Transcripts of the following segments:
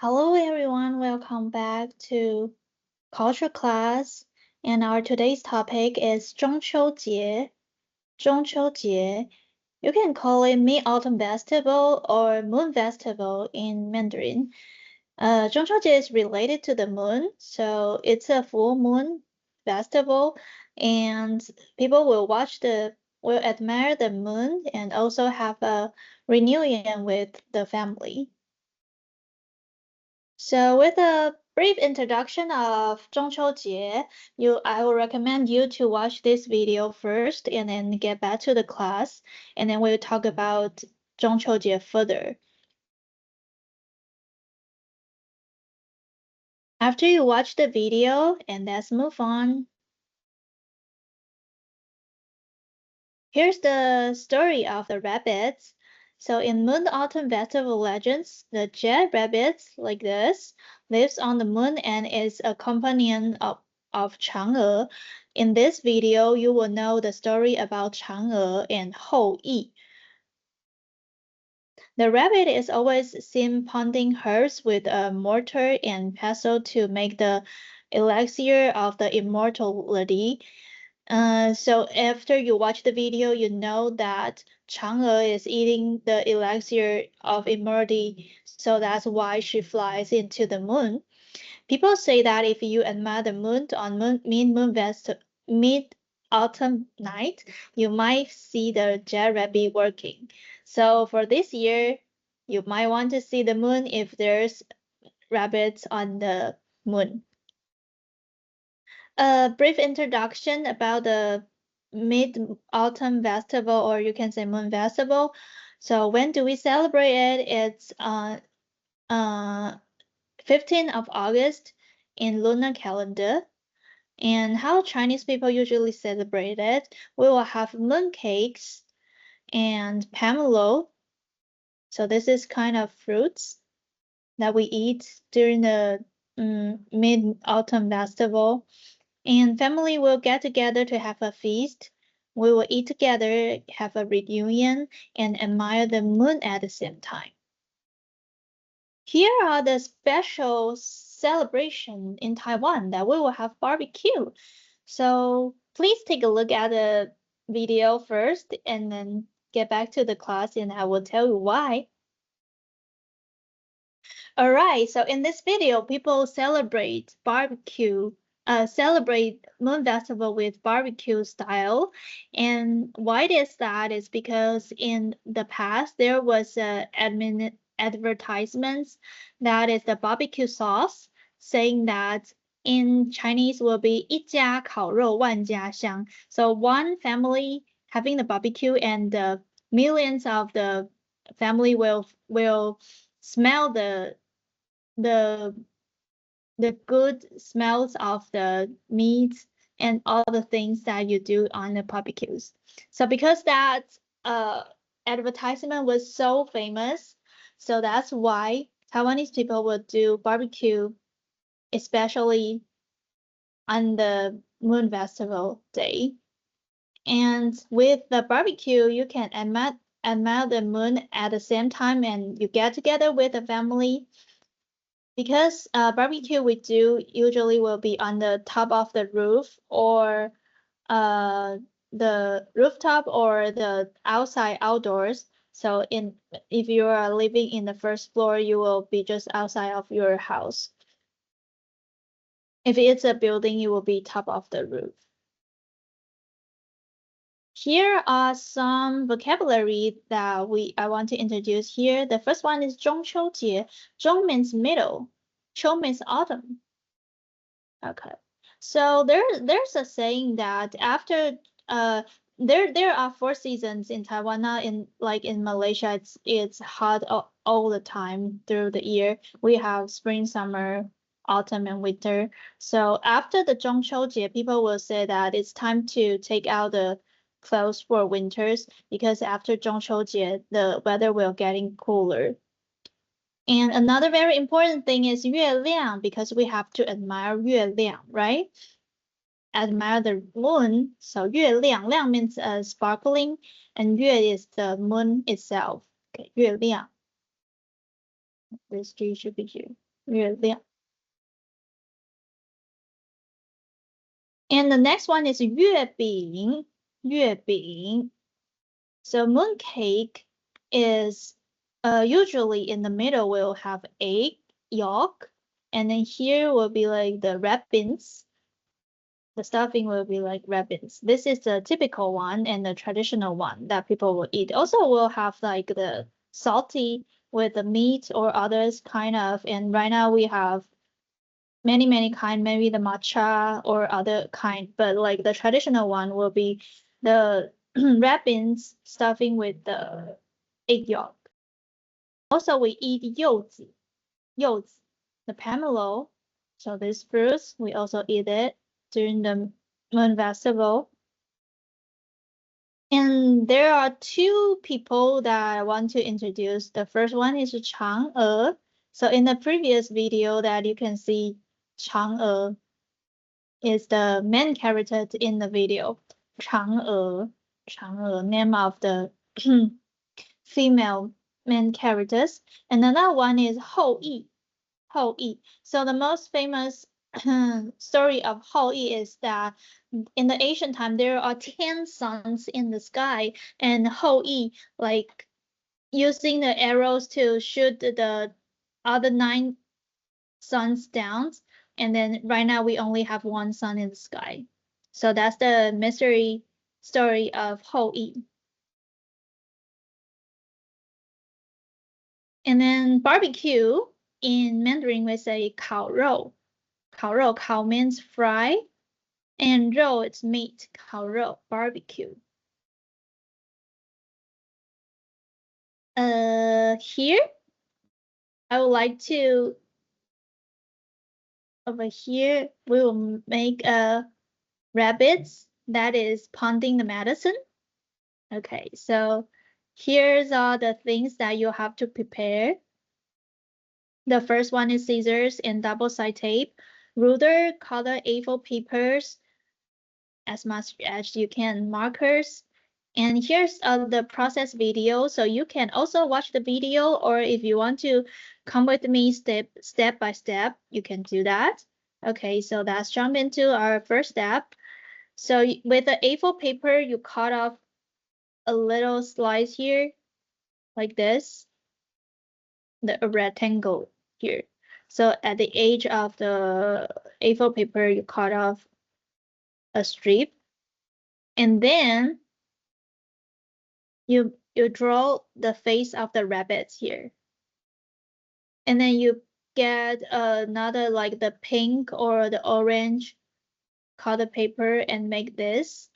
Hello everyone, welcome back to Culture Class. And our today's topic is 中秋节. 中秋节. You can call it Mid-Autumn Festival or Moon Festival in Mandarin. 中秋节 is related to the moon, so it's a full moon festival, and people will admire the moon and also have a reunion with the family. So with a brief introduction of 中秋节, I will recommend you to watch this video first and then get back to the class, and then we'll talk about 中秋节 further. After you watch the video, and let's move on. Here's the story of the rabbits. So in Moon Autumn Festival legends, the jet rabbit, like this, lives on the moon and is a companion of Chang'e. In this video, you will know the story about Chang'e and Hou Yi. The rabbit is always seen pounding herbs with a mortar and pestle to make the elixir of the immortality. So after you watch the video, you know that Chang'e is eating the elixir of immortality, so that's why she flies into the moon. People say that if you admire the moon on mid-autumn night, you might see the jet rabbit working. So for this year, you might want to see the moon if there's rabbits on the moon. A brief introduction about the Mid-Autumn Festival, or you can say Moon Festival. So when do we celebrate it? It's 15th of August in lunar calendar. And how Chinese people usually celebrate it, we will have moon cakes and pomelo. So this is kind of fruits that we eat during the Mid-Autumn Festival. And family will get together to have a feast. We will eat together, have a reunion, and admire the moon at the same time. Here are the special celebration in Taiwan that we will have barbecue. So please take a look at the video first and then get back to the class and I will tell you why. All right, so in this video, people celebrate Moon Festival with barbecue style. And why it is that is because in the past, there was advertisements that is the barbecue sauce saying that in Chinese will be 一家烤肉万家香. So one family having the barbecue and the millions of the family will smell the good smells of the meat and all the things that you do on the barbecues. So because that advertisement was so famous, so that's why Taiwanese people would do barbecue, especially on the Moon Festival day. And with the barbecue, you can admire the moon at the same time and you get together with the family. Because barbecue we do usually will be on the top of the roof or the rooftop or the outdoors. So if you are living in the first floor, you will be just outside of your house. If it's a building, you will be top of the roof. Here are some vocabulary that I want to introduce here. The first one is 中秋节. 中 means middle. 秋 means autumn. Okay. So there's a saying that after there are 4 seasons in Taiwan. Not in Malaysia, it's hot all the time through the year. We have spring, summer, autumn, and winter. So after the 中秋节, people will say that it's time to take out the clothes for winters because after 中秋节, the weather will getting cooler. And another very important thing is 月亮 because we have to admire 月亮, right? Admire the moon. So 月亮, 亮 means sparkling, and 月 is the moon itself. Okay, 月亮. This G should be here. 月亮. And the next one is 月饼, 月饼. So mooncake is usually in the middle will have egg yolk, and then here will be like the red beans. The stuffing will be like red beans. This is the typical one and the traditional one that people will eat. Also, we'll have like the salty with the meat or others kind of. And right now we have many kind, maybe the matcha or other kind, but like the traditional one will be the red beans stuffing with the egg yolk. Also, we eat 柚子, the pomelo. So this fruits, we also eat it during the Moon Festival. And there are two people that I want to introduce. The first one is Chang'e. So in the previous video that you can see, Chang'e is the main character in the video. Chang'e, name of the female main characters. And another one is Hou Yi. So the most famous story of Hou Yi is that in the ancient time there are 10 suns in the sky, and Hou Yi like using the arrows to shoot the other 9 suns down, and then right now we only have 1 sun in the sky. So that's the mystery story of Hou Yi. And then barbecue, in Mandarin we say 烤肉. 烤肉, 烤 means fry, and 肉 it's meat, 烤肉, barbecue. Here I would like to, over here we will make rabbits that is pounding the medicine. Okay, so here's all the things that you have to prepare. The first one is scissors and double-sided tape, ruler, color A4 papers, as much as you can, markers. And here's the process video, so you can also watch the video, or if you want to come with me step by step, you can do that. Okay, so let's jump into our first step. So with the A4 paper, you cut off a little slice here, like this, a rectangle here. So at the edge of the A4 paper, you cut off a strip, and then you draw the face of the rabbits here. And then you get another like the pink or the orange color paper and make this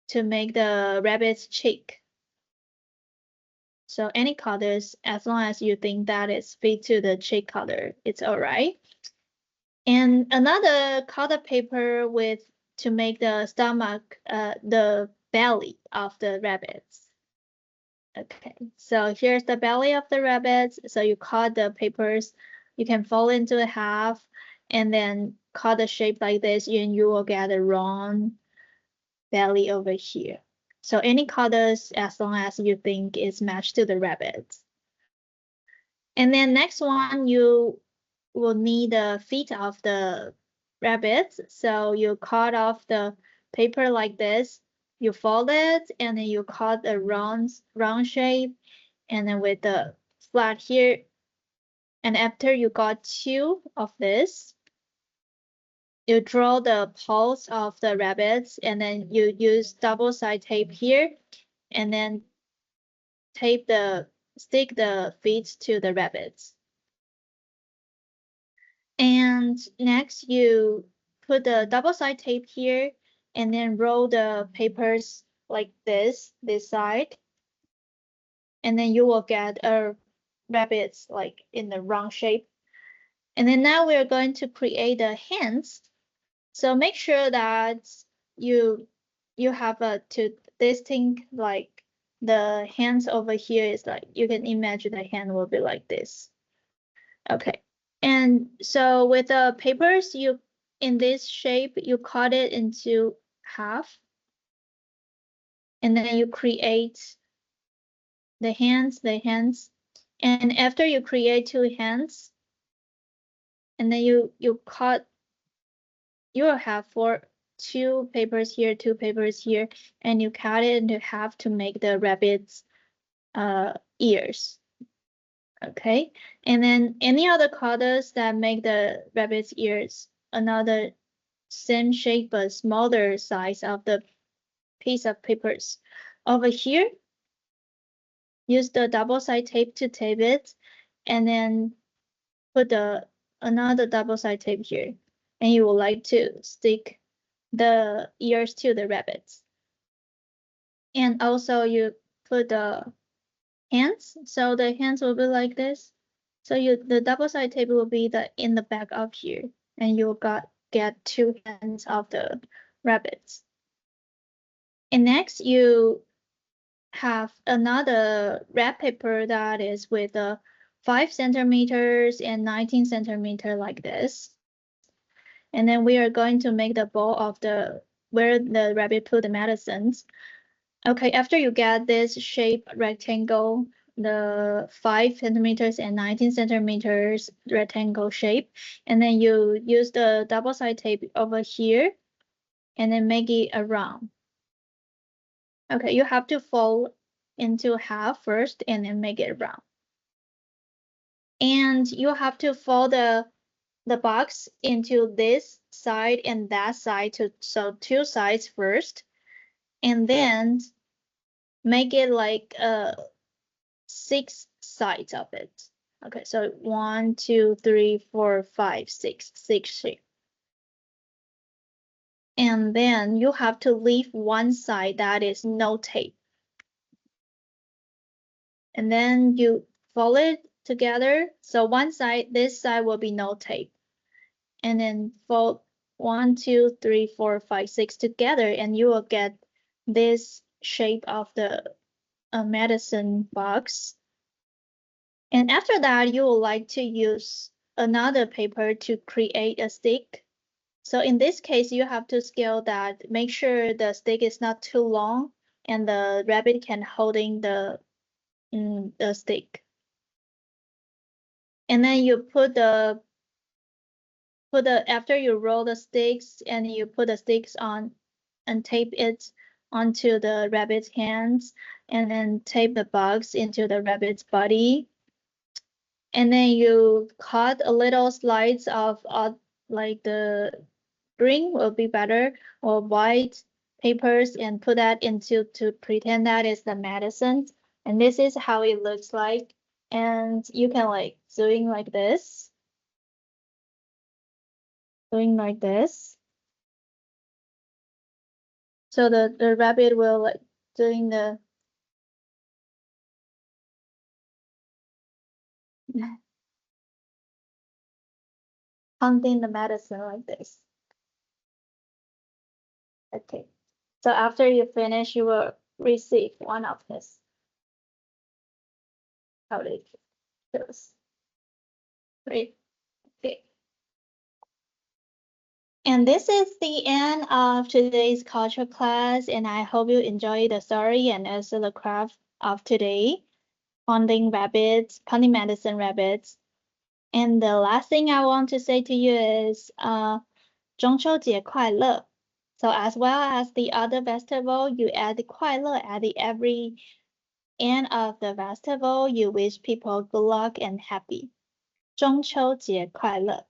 to make the rabbit's cheek. So any colors, as long as you think that is fit to the cheek color, it's all right. And another color paper with to make the stomach, the belly of the rabbits. Okay, so here's the belly of the rabbits. So you cut the papers, you can fold into half and then cut the shape like this, and you will get a round belly over here. So any colors, as long as you think is matched to the rabbits. And then next one, you will need the feet of the rabbits. So you cut off the paper like this, you fold it, and then you cut a round shape, and then with the flat here. And after you got 2 of this, you draw the paws of the rabbits, and then you use double-sided tape here, and then stick the feet to the rabbits. And next you put the double-sided tape here, and then roll the papers like this side, and then you will get a rabbits like in the round shape. And then now we're going to create the hands. So make sure that you have to distinct like the hands over here is like, you can imagine the hand will be like this. Okay, and so with the papers, you in this shape, you cut it into half, and then you create the hands, and after you create 2 hands, and then you cut. You will have two papers here, two papers here, and you cut it into half to make the rabbit's ears. Okay, and then any other colors that make the rabbit's ears another same shape but smaller size of the piece of papers. Over here, use the double-side tape to tape it, and then put another double-side tape here. And you would like to stick the ears to the rabbits. And also you put the hands, so the hands will be like this. So the double-side tape will be in the back of here, and you get two hands of the rabbits. And next you have another wrap paper that is with 5 centimeters and 19 centimeter like this. And then we are going to make the bowl of where the rabbit put the medicines. Okay, after you get this shape rectangle, the 5 centimeters and 19 centimeters rectangle shape, and then you use the double-side tape over here, and then make it a round. Okay, you have to fold into half first, and then make it round. And you have to fold the box into this side and that side, so two sides first, and then make it like 6 sides of it. Okay, so 1, 2, 3, 4, 5, 6 shape. And then you have to leave one side that is no tape. And then you fold it together. So one side, this side will be no tape. And then fold 1, 2, 3, 4, 5, 6 together, and you will get this shape of the medicine box. And after that, you would like to use another paper to create a stick. So in this case, you have to scale that, make sure the stick is not too long and the rabbit can holding the stick. And then you after you roll the sticks and you put the sticks on and tape it onto the rabbit's hands, and then tape the box into the rabbit's body. And then you cut a little slides of like the green will be better, or white papers, and put that into to pretend that is the medicine. And this is how it looks like. And you can like doing like this. Doing like this. So the rabbit will like doing the hunting the medicine like this. Okay. So after you finish, you will receive one of this. How it goes. Great. Okay. And this is the end of today's culture class, and I hope you enjoy the story and also the craft of today, hunting rabbits, hunting medicine rabbits. And the last thing I want to say to you is 中秋节快乐. So as well as the other festival, you add 快乐 at the every end of the festival. You wish people good luck and happy. 中秋节快乐.